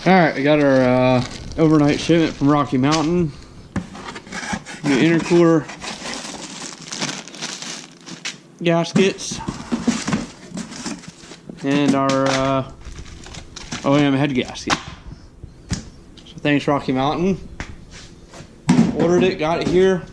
Alright, we got our overnight shipment from Rocky Mountain. The intercooler gaskets and our OEM head gasket. So thanks, Rocky Mountain. Ordered it, got it here.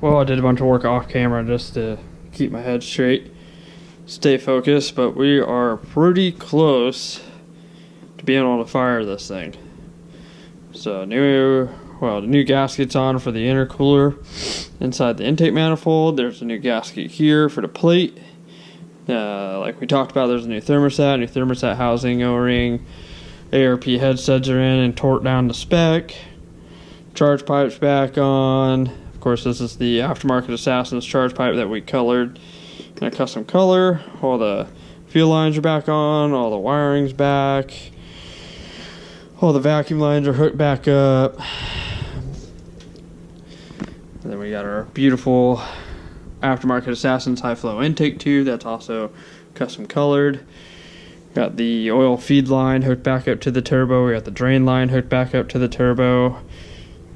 Well, I did a bunch of work off camera just to keep my head straight, stay focused, but we are pretty close to being able to fire this thing. So the new gasket's on for the intercooler inside the intake manifold. There's a new gasket here for the plate. Like we talked about, there's a new thermostat housing, O-ring, ARP head studs are in and torqued down to spec. Charge pipe's back on. Of course, this is the aftermarket Assassin's charge pipe that we colored in a custom color. All the fuel lines are back on, all the wiring's back, all the vacuum lines are hooked back up. And then we got our beautiful aftermarket Assassin's high flow intake tube that's also custom colored. Got the oil feed line hooked back up to the turbo. We got the drain line hooked back up to the turbo.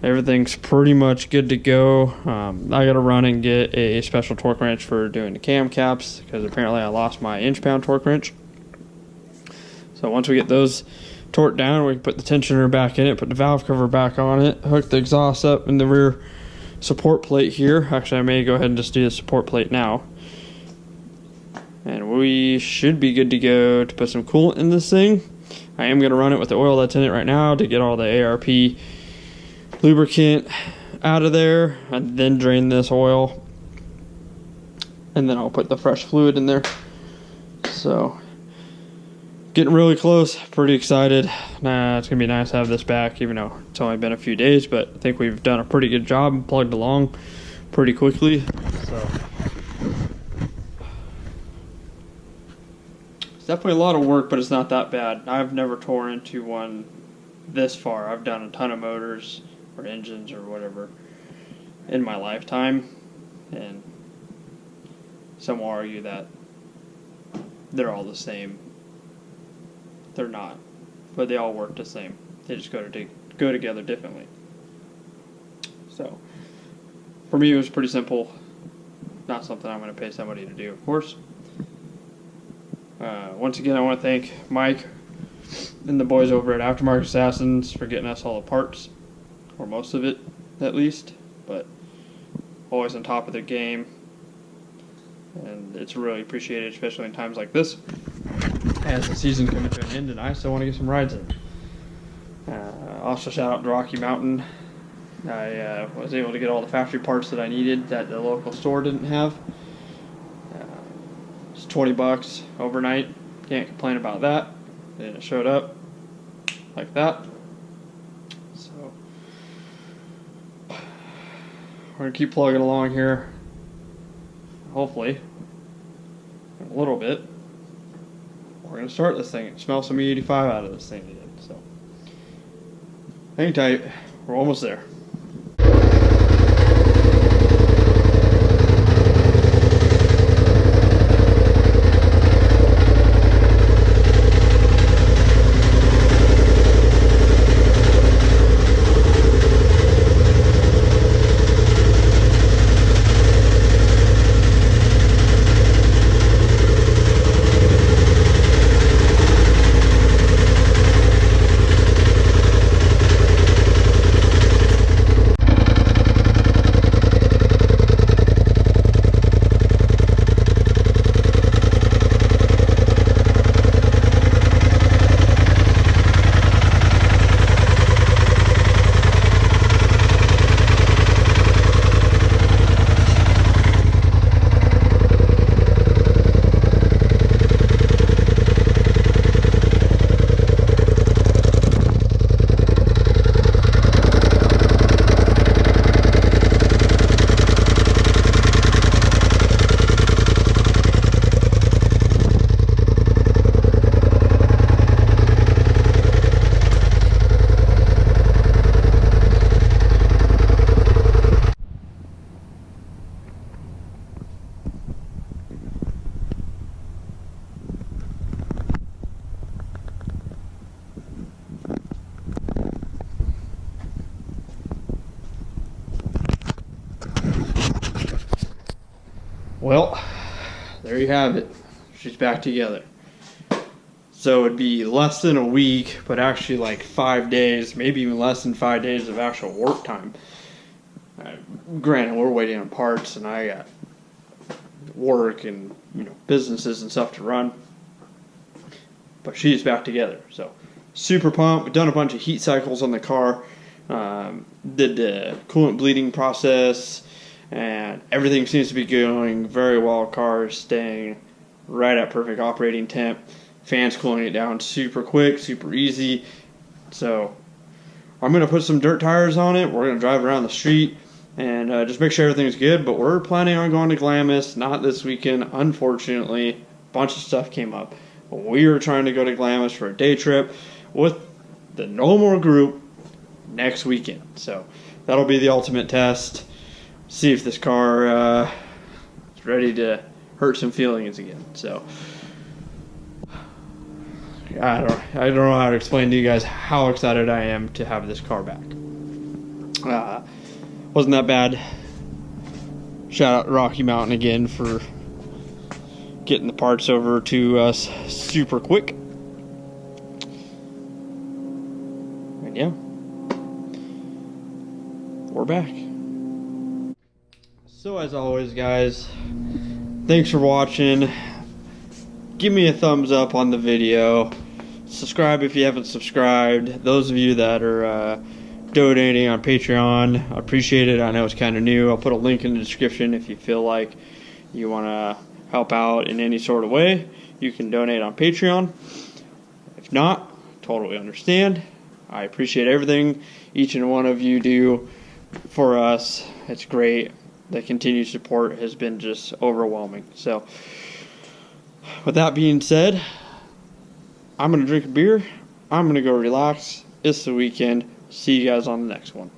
Everything's pretty much good to go. I gotta run and get a special torque wrench for doing the cam caps because apparently I lost my inch-pound torque wrench. So once we get those torqued down, we can put the tensioner back in it, put the valve cover back on it, hook the exhaust up in the rear support plate here. Actually, I may go ahead and just do the support plate now. And we should be good to go to put some coolant in this thing. I am gonna run it with the oil that's in it right now to get all the ARP lubricant out of there, and then drain this oil, and then I'll put the fresh fluid in there. So getting really close, pretty excited. It's gonna be nice to have this back, even though it's only been a few days, but I think we've done a pretty good job and plugged along pretty quickly. So it's definitely a lot of work, but it's not that bad. I've never tore into one this far. I've done a ton of motors or engines or whatever in my lifetime, and some will argue that they're all the same. They're not, but they all work the same. They just go together differently. So for me, it was pretty simple. Not something I'm going to pay somebody to do, of course. Once again, I want to thank Mike and the boys over at Aftermarket Assassins for getting us all the parts, or most of it at least, but always on top of their game, and it's really appreciated, especially in times like this as the season coming to an end and I still want to get some rides in. Also shout out to Rocky Mountain I was able to get all the factory parts that I needed that the local store didn't have. It's $20 overnight. Can't complain about that. Then it showed up like that. So we're gonna keep plugging along here. Hopefully, in a little bit, we're gonna start this thing and smell some E85 out of this thing again. So hang tight. We're almost there. Well, there you have it. She's back together. So it'd be less than a week, but actually like 5 days, maybe even less than 5 days of actual work time. Granted, we're waiting on parts, and I got work and businesses and stuff to run. But she's back together, so super pumped. We've done a bunch of heat cycles on the car. Did the coolant bleeding process. And everything seems to be going very well. Car is staying right at perfect operating temp. Fans cooling it down super quick, super easy. So I'm going to put some dirt tires on it. We're going to drive around the street and just make sure everything's good. But we're planning on going to Glamis, not this weekend. Unfortunately, a bunch of stuff came up. But we were trying to go to Glamis for a day trip with the normal group next weekend. So that'll be the ultimate test. See if this car is ready to hurt some feelings again. So I don't know how to explain to you guys how excited I am to have this car back. Wasn't that bad. Shout out to Rocky Mountain again for getting the parts over to us super quick. And yeah, we're back. So as always, guys, thanks for watching. Give me a thumbs up on the video. Subscribe if you haven't subscribed. Those of you that are donating on Patreon, I appreciate it. I know it's kind of new. I'll put a link in the description if you feel like you want to help out in any sort of way. You can donate on Patreon. If not, totally understand. I appreciate everything each and one of you do for us. It's great. The continued support has been just overwhelming. So, with that being said, I'm going to drink a beer. I'm going to go relax. It's the weekend. See you guys on the next one.